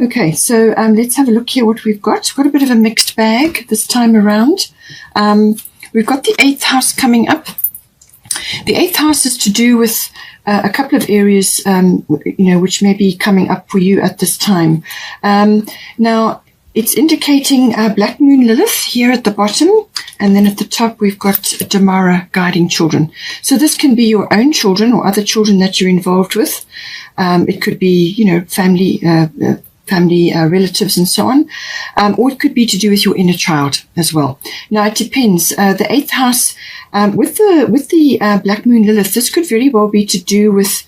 Okay, so let's have a look here what we've got. We've got a bit of a mixed bag this time around. We've got the 8th house coming up. The 8th house is to do with a couple of areas, which may be coming up for you at this time. Now, it's indicating Black Moon Lilith here at the bottom, and then at the top we've got Damara guiding children. So this can be your own children or other children that you're involved with. It could be, family relatives and so on, or it could be to do with your inner child as well. Now it depends. The 8th house with the Black Moon Lilith, this could very well be to do with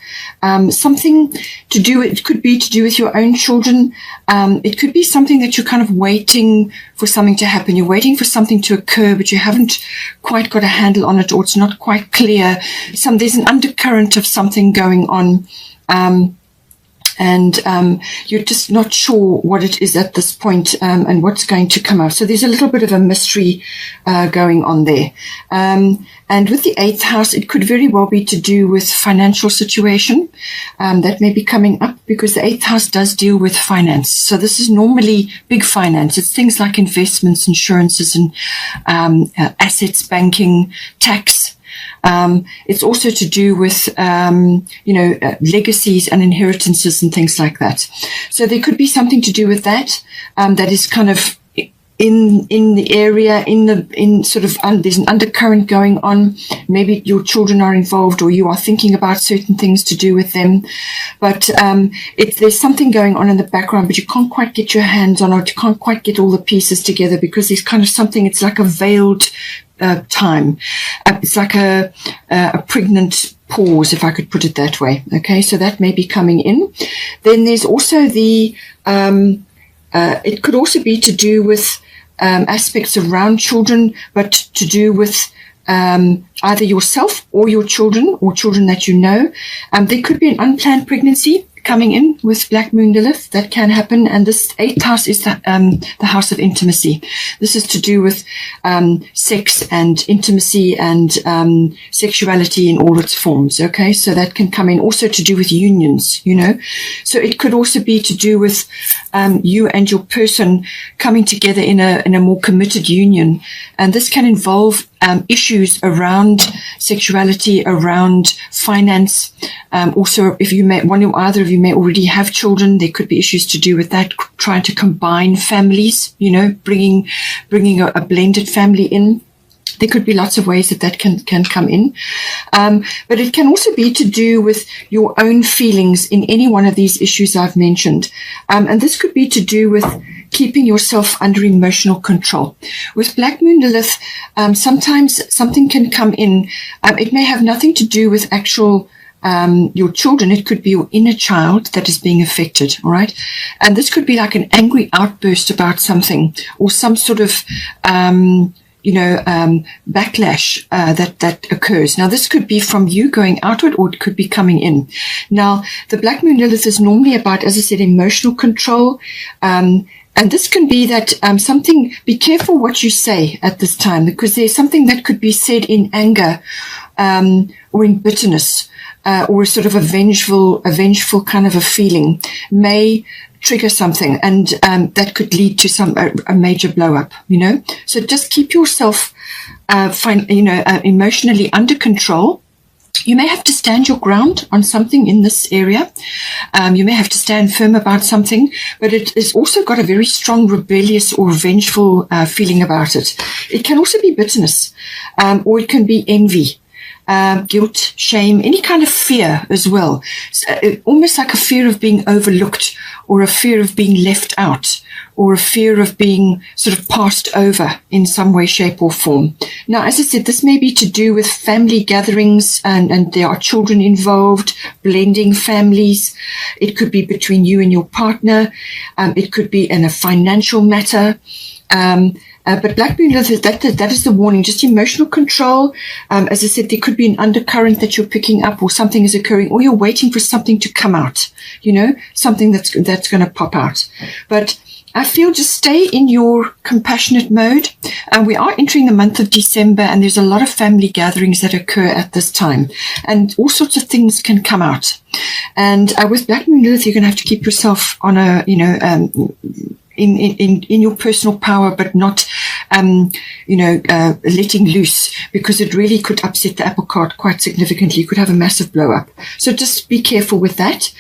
something to do. It could be to do with your own children. It could be something that you're kind of waiting for something to happen. You're waiting for something to occur, but you haven't quite got a handle on it, or it's not quite clear. There's an undercurrent of something going on. And you're just not sure what it is at this point, and what's going to come up. So there's a little bit of a mystery going on there. And with the 8th house, it could very well be to do with financial situation that may be coming up, because the 8th house does deal with finance. So this is normally big finance. It's things like investments, insurances, and assets, banking, tax. It's also to do with, legacies and inheritances and things like that. So there could be something to do with that, that is kind of in the area, there's an undercurrent going on. Maybe your children are involved, or you are thinking about certain things to do with them. But there's something going on in the background, but you can't quite get your hands on it. You can't quite get all the pieces together, because there's kind of something, it's like a veiled time. It's like a pregnant pause, if I could put it that way. Okay, so that may be coming in. Then there's also it could also be to do with aspects around children, but to do with either yourself or your children, or children that you know. There could be an unplanned pregnancy coming in with Black Moon Lilith. That can happen. And this 8th house is the house of intimacy. This is to do with sex and intimacy and sexuality in all its forms. Okay, so that can come in. Also to do with unions, So it could also be to do with you and your person coming together in a more committed union. And this can involve issues around sexuality, around finance. Also, if either of you may already have children, there could be issues to do with that, trying to combine families, bringing a blended family in. There could be lots of ways that can come in. But it can also be to do with your own feelings in any one of these issues I've mentioned. And this could be to do with keeping yourself under emotional control. With Black Moon Lilith, sometimes something can come in. It may have nothing to do with actual your children. It could be your inner child that is being affected, all right? And this could be like an angry outburst about something, or some sort of backlash that occurs. Now, this could be from you going outward, or it could be coming in. Now, the Black Moon Lilith is normally about, as I said, emotional control. And this can be that be careful what you say at this time, because there's something that could be said in anger or in bitterness, or a sort of a vengeful kind of a feeling may trigger something, and that could lead to a major blow up, So just keep yourself, emotionally under control. You may have to stand your ground on something in this area. You may have to stand firm about something, but it has also got a very strong rebellious or vengeful feeling about it. It can also be bitterness, or it can be envy. Guilt, shame, any kind of fear as well. Almost like a fear of being overlooked, or a fear of being left out, or a fear of being sort of passed over in some way, shape or form. Now, as I said, this may be to do with family gatherings, and there are children involved, blending families. It could be between you and your partner. It could be in a financial matter. But Black Moon Lilith, that is the warning, just emotional control. As I said, there could be an undercurrent that you're picking up, or something is occurring, or you're waiting for something to come out, something that's going to pop out. But I feel just stay in your compassionate mode. We are entering the month of December, and there's a lot of family gatherings that occur at this time, and all sorts of things can come out. And with Black Moon Lilith, you're going to have to keep yourself on a, in your personal power, but not, letting loose, because it really could upset the apple cart quite significantly. You could have a massive blow up. So just be careful with that.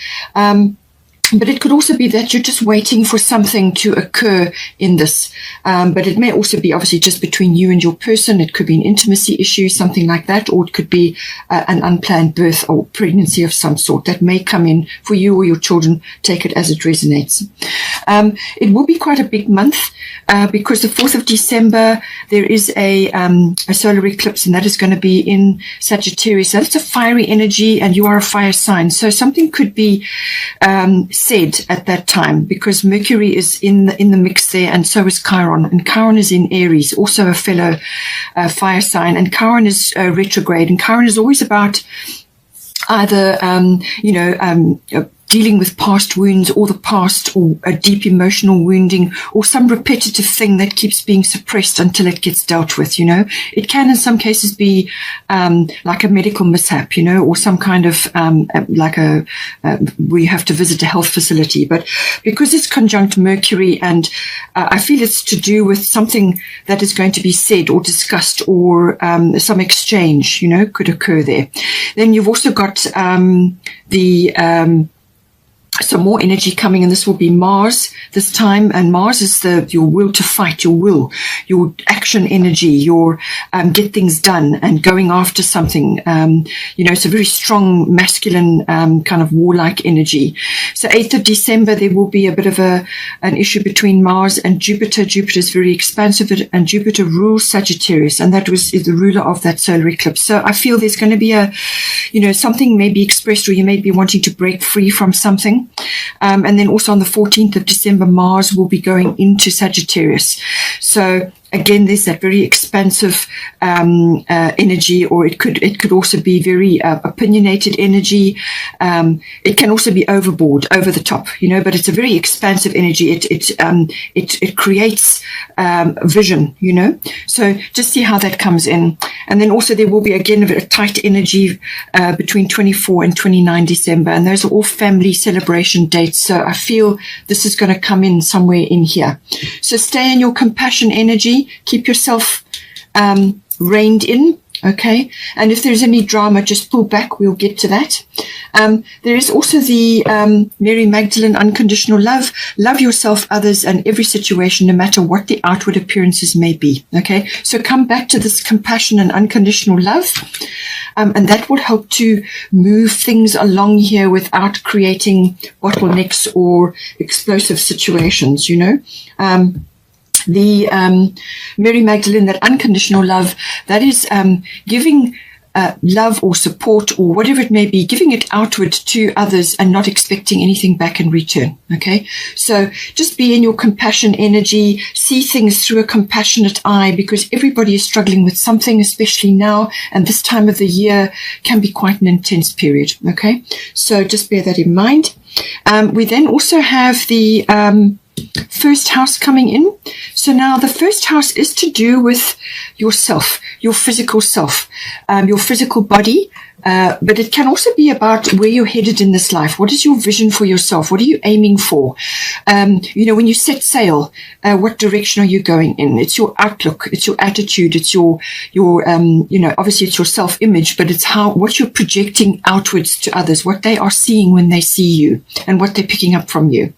But it could also be that you're just waiting for something to occur in this. But it may also be obviously just between you and your person. It could be an intimacy issue, something like that, or it could be an unplanned birth or pregnancy of some sort that may come in for you or your children. Take it as it resonates. It will be quite a big month because the 4th of December, there is a solar eclipse, and that is going to be in Sagittarius. That's a fiery energy, and you are a fire sign. So something could be said at that time, because Mercury is in the mix there, and so is Chiron, and Chiron is in Aries, also a fellow fire sign, and Chiron is retrograde, and Chiron is always about either dealing with past wounds, or the past, or a deep emotional wounding, or some repetitive thing that keeps being suppressed until it gets dealt with. It can in some cases be like a medical mishap, or some kind of where you have to visit a health facility. But because it's conjunct Mercury, and I feel it's to do with something that is going to be said or discussed, or some exchange could occur there. Then you've also got some more energy coming, and this will be Mars this time. And Mars is your will to fight, your action energy, your get things done and going after something. It's a very strong masculine kind of warlike energy. So 8th of December, there will be a bit of an issue between Mars and Jupiter. Jupiter is very expansive, and Jupiter rules Sagittarius, and that is the ruler of that solar eclipse. So I feel there's going to be something may be expressed, or you may be wanting to break free from something. And then also on the 14th of December, Mars will be going into Sagittarius. So again, there's that very expansive energy, or it could also be very opinionated energy. It can also be overboard, over the top, but it's a very expansive energy. It creates vision, So just see how that comes in. And then also there will be again a tight energy between 24 and 29 December, and those are all family celebration dates. So I feel this is going to come in somewhere in here. So stay in your compassion energy. Keep yourself reined in, okay? And if there's any drama, just pull back. We'll get to that. There is also the Mary Magdalene unconditional love. Love yourself, others, and every situation, no matter what the outward appearances may be, okay? So come back to this compassion and unconditional love, and that will help to move things along here without creating bottlenecks or explosive situations, The Mary Magdalene, that unconditional love, that is giving love or support or whatever it may be, giving it outward to others and not expecting anything back in return. Okay, so just be in your compassion energy, see things through a compassionate eye, because everybody is struggling with something, especially now, and this time of the year can be quite an intense period. Okay, so just bear that in mind. We then also have the first house coming in. So now the first house is to do with yourself, your physical self, your physical body, but it can also be about where you're headed in this life. What is your vision for yourself? What are you aiming for? When you set sail, what direction are you going in? It's your outlook, it's your attitude, it's your obviously it's your self-image, but it's what you're projecting outwards to others, what they are seeing when they see you and what they're picking up from you.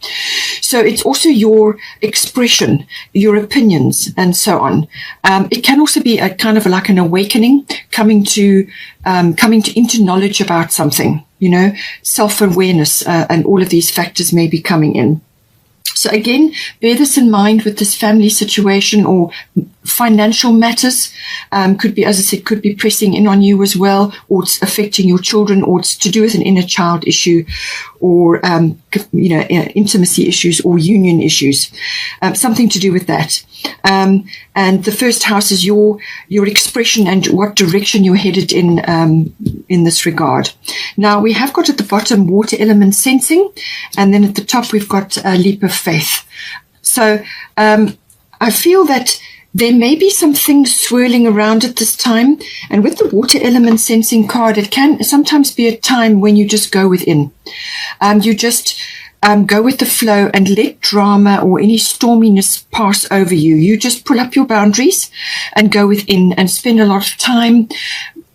So it's also your expression, your opinions, and so on. It can also be a kind of like an awakening, coming into knowledge about something, self-awareness, and all of these factors may be coming in. So again, bear this in mind with this family situation or financial matters. Could be, as I said, could be pressing in on you as well, or it's affecting your children, or it's to do with an inner child issue, or intimacy issues or union issues, something to do with that. And the first house is your expression and what direction you're headed in this regard. Now we have got at the bottom water element sensing, and then at the top we've got a leap of faith. So I feel that there may be some things swirling around at this time. And with the water element sensing card, it can sometimes be a time when you just go within. You just go with the flow and let drama or any storminess pass over you. You just pull up your boundaries and go within and spend a lot of time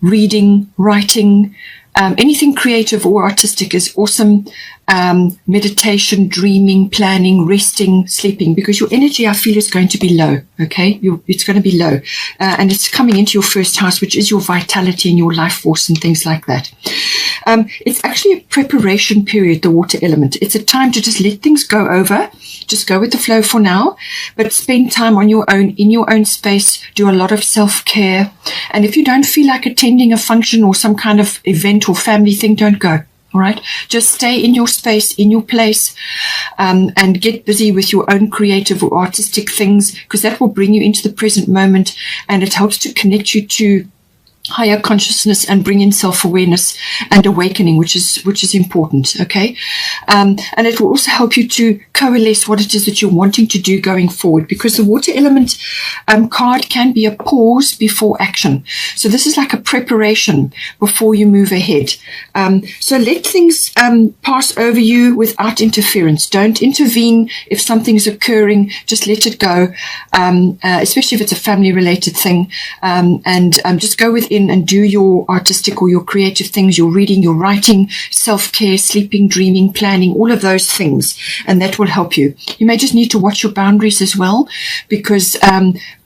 reading, writing. Anything creative or artistic is awesome. Meditation, dreaming, planning, resting, sleeping, because your energy, I feel, is going to be low. Okay. It's going to be low. And it's coming into your first house, which is your vitality and your life force and things like that. It's actually a preparation period, the water element. It's a time to just let things go over. Just go with the flow for now, but spend time on your own, in your own space, do a lot of self-care. And if you don't feel like attending a function or some kind of event or family thing, don't go. All right. Just stay in your space, in your place, and get busy with your own creative or artistic things, because that will bring you into the present moment, and it helps to connect you to higher consciousness and bring in self-awareness and awakening, which is important. Okay. And it will also help you to coalesce what it is that you're wanting to do going forward, because the water element card can be a pause before action. So this is like a preparation before you move ahead. So let things pass over you without interference. Don't intervene if something's occurring. Just let it go, especially if it's a family related thing, and just go within and do your artistic or your creative things, your reading, your writing, self-care, sleeping, dreaming, planning, all of those things, and that will help you. You may just need to watch your boundaries as well, because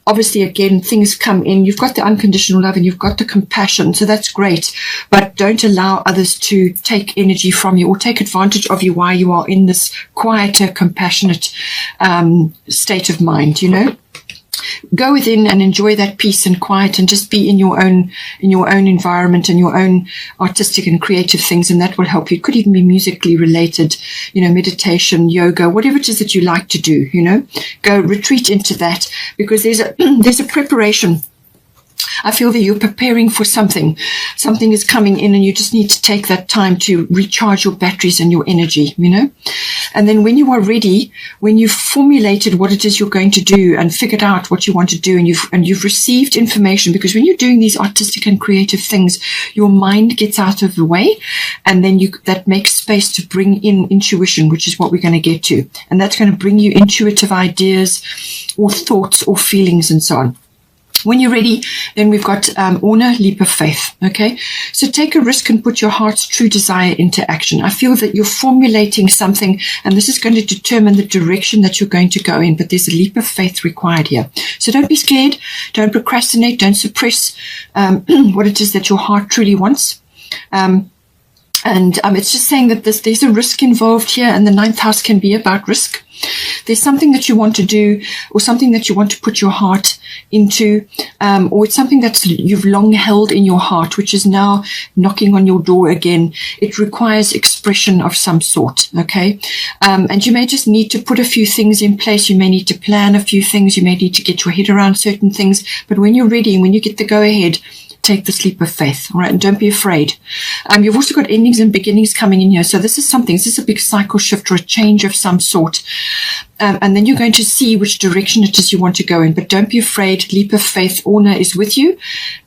obviously, again, things come in. You've got the unconditional love and you've got the compassion, so that's great, but don't allow others to take energy from you or take advantage of you while you are in this quieter, compassionate state of mind, Go within and enjoy that peace and quiet, and just be in your own environment and your own artistic and creative things, and that will help you. It could even be musically related, meditation, yoga, whatever it is that you like to do, go retreat into that, because there's a preparation. I feel that you're preparing for something. Something is coming in, and you just need to take that time to recharge your batteries and your energy, And then when you are ready, when you've formulated what it is you're going to do and figured out what you want to do, and you've received information, because when you're doing these artistic and creative things, your mind gets out of the way, and then that makes space to bring in intuition, which is what we're going to get to. And that's going to bring you intuitive ideas or thoughts or feelings and so on. When you're ready, then we've got Orna, leap of faith. Okay, so take a risk and put your heart's true desire into action. I feel that you're formulating something, and this is going to determine the direction that you're going to go in, but there's a leap of faith required here. So don't be scared, don't procrastinate, don't suppress what it is that your heart truly wants. And it's just saying that there's a risk involved here, and the 9th house can be about risk. There's something that you want to do, or something that you want to put your heart into, or it's something that you've long held in your heart, which is now knocking on your door again. It requires expression of some sort, okay? And you may just need to put a few things in place. You may need to plan a few things. You may need to get your head around certain things. But when you're ready and when you get the go-ahead, take this leap of faith, all right? And don't be afraid. You've also got endings and beginnings coming in here. So this is a big cycle shift or a change of some sort. And then you're going to see which direction it is you want to go in. But don't be afraid. Leap of faith, Orna, is with you,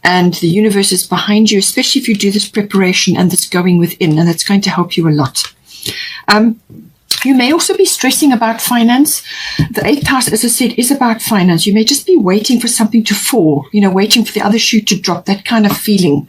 and the universe is behind you, especially if you do this preparation and this going within, and it's going to help you a lot. You may also be stressing about finance. The 8th house, as I said, is about finance. You may just be waiting for something to fall, waiting for the other shoe to drop. That kind of feeling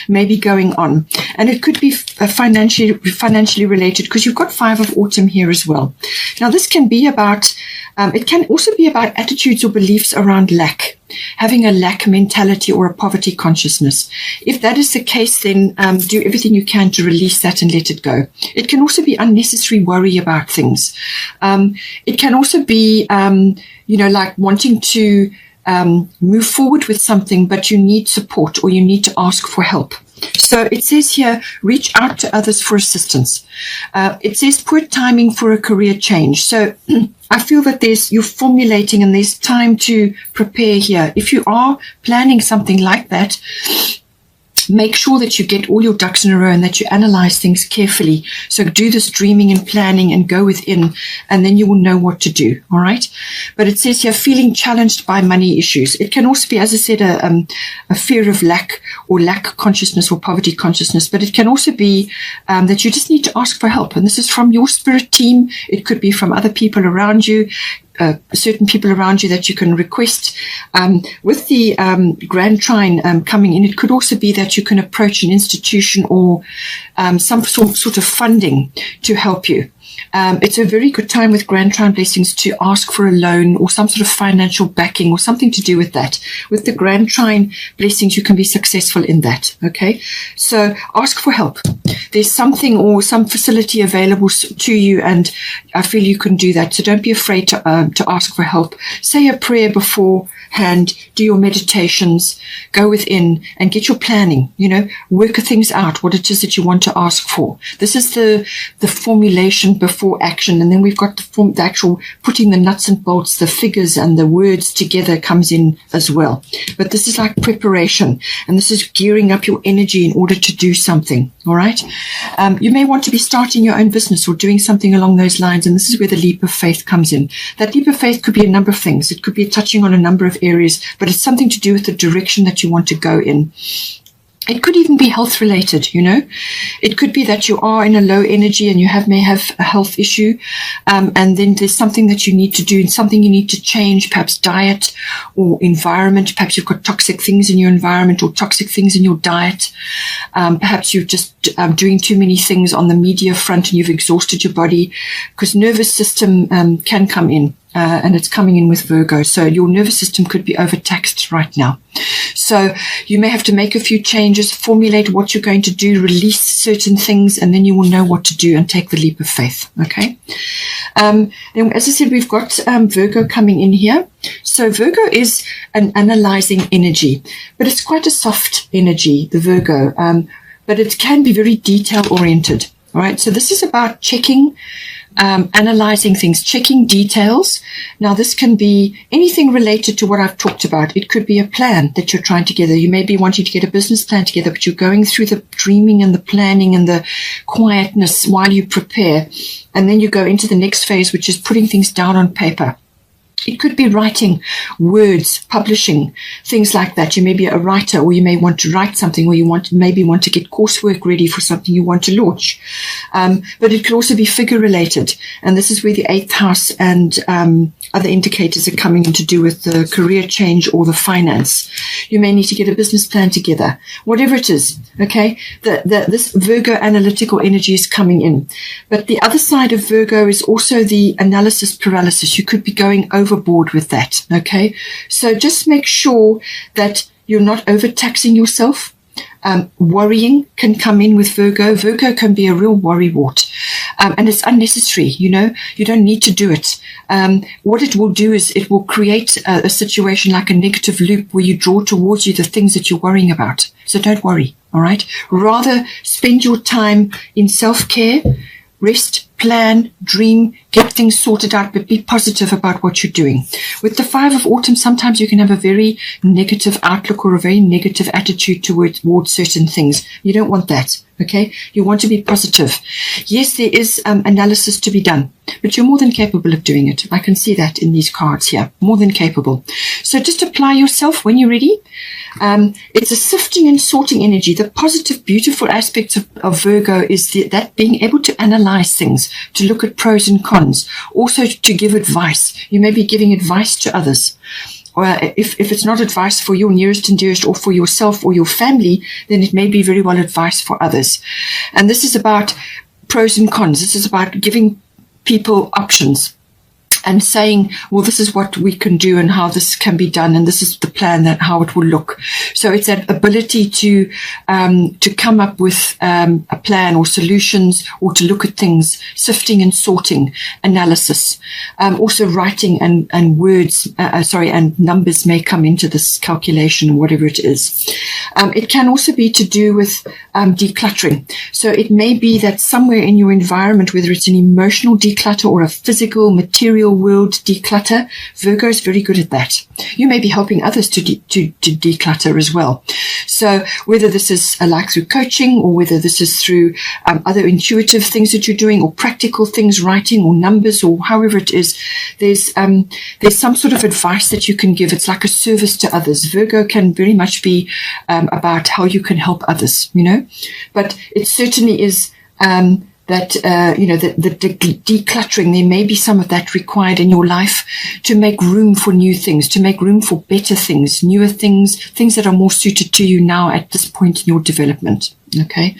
may be going on. And it could be financially related, because you've got 5 of autumn here as well. Now, this can be about, it can also be about attitudes or beliefs around lack, having a lack mentality or a poverty consciousness. If that is the case, then do everything you can to release that and let it go. It can also be unnecessary worry about things. It can also be, like wanting to move forward with something, but you need support or you need to ask for help. So it says here, reach out to others for assistance. It says poor timing for a career change. So I feel that you're formulating and there's time to prepare here. If you are planning something like that, make sure that you get all your ducks in a row and that you analyze things carefully. So do this dreaming and planning and go within, and then you will know what to do. All right. But it says here, feeling challenged by money issues. It can also be, as I said, a fear of lack or lack consciousness or poverty consciousness. But it can also be that you just need to ask for help. And this is from your spirit team. It could be from other people around you. Certain people around you that you can request. With the Grand Trine coming in, it could also be that you can approach an institution or some sort of funding to help you. It's a very good time with Grand Trine Blessings to ask for a loan or some sort of financial backing or something to do with that. With the Grand Trine Blessings, you can be successful in that. Okay, so ask for help. There's something or some facility available to you, and I feel you can do that. So don't be afraid to ask for help. Say a prayer beforehand, do your meditations, go within and get your planning, work things out, what it is that you want to ask for. This is the formulation before action. And then we've got the actual putting the nuts and bolts, the figures and the words together comes in as well. But this is like preparation, and this is gearing up your energy in order to do something. All right. You may want to be starting your own business or doing something along those lines. And this is where the leap of faith comes in. That leap of faith could be a number of things. It could be touching on a number of areas, but it's something to do with the direction that you want to go in. It could even be health related, It could be that you are in a low energy and you may have a health issue. And then there's something that you need to do and something you need to change, perhaps diet or environment. Perhaps you've got toxic things in your environment or toxic things in your diet. Perhaps you're just doing too many things on the media front and you've exhausted your body, because nervous system can come in. And it's coming in with Virgo. So your nervous system could be overtaxed right now. So you may have to make a few changes, formulate what you're going to do, release certain things, and then you will know what to do and take the leap of faith. Okay. Then, as I said, we've got Virgo coming in here. So Virgo is an analyzing energy, but it's quite a soft energy, the Virgo. But it can be very detail oriented. All right. So this is about checking, analyzing things, checking details. Now, this can be anything related to what I've talked about. It could be a plan that you're trying together. You may be wanting to get a business plan together, but you're going through the dreaming and the planning and the quietness while you prepare. And then you go into the next phase, which is putting things down on paper. It could be writing words, publishing, things like that. You may be a writer, or you may want to write something, or you maybe want to get coursework ready for something you want to launch. But it could also be figure related. And this is where the 8th house and other indicators are coming in to do with the career change or the finance. You may need to get a business plan together, whatever it is. Okay. This Virgo analytical energy is coming in. But the other side of Virgo is also the analysis paralysis. You could be going overboard with that. Okay. So just make sure that you're not overtaxing yourself. Worrying can come in with Virgo. Virgo can be a real worrywart. And it's unnecessary. You don't need to do it. What it will do is it will create a situation like a negative loop where you draw towards you the things that you're worrying about. So don't worry. All right. Rather spend your time in self-care, rest, plan, dream, get things sorted out, but be positive about what you're doing. With the 5 of autumn, sometimes you can have a very negative outlook or a very negative attitude towards certain things. You don't want that. Okay. You want to be positive. Yes, there is analysis to be done, but you're more than capable of doing it. I can see that in these cards here. More than capable. So just apply yourself when you're ready. It's a sifting and sorting energy. The positive, beautiful aspects of Virgo is that being able to analyze things, to look at pros and cons, also to give advice. You may be giving advice to others. Or if it's not advice for your nearest and dearest or for yourself or your family, then it may be very well advice for others. And this is about pros and cons. This is about giving people options. and saying, well, this is what we can do and how this can be done, and this is the plan, that how it will look. So it's that ability to come up with a plan or solutions, or to look at things, sifting and sorting, analysis. Also writing and words, and numbers may come into this calculation, whatever it is. It can also be to do with decluttering. So it may be that somewhere in your environment, whether it's an emotional declutter or a physical, material world declutter, Virgo is very good at that. You may be helping others to declutter as well. So whether this is like through coaching, or whether this is through other intuitive things that you're doing, or practical things, writing or numbers, or however it is, there's some sort of advice that you can give. It's like a service to others. Virgo can very much be about how you can help others, but it certainly is the decluttering. There may be some of that required in your life to make room for new things, to make room for better things, newer things, things that are more suited to you now at this point in your development. Okay.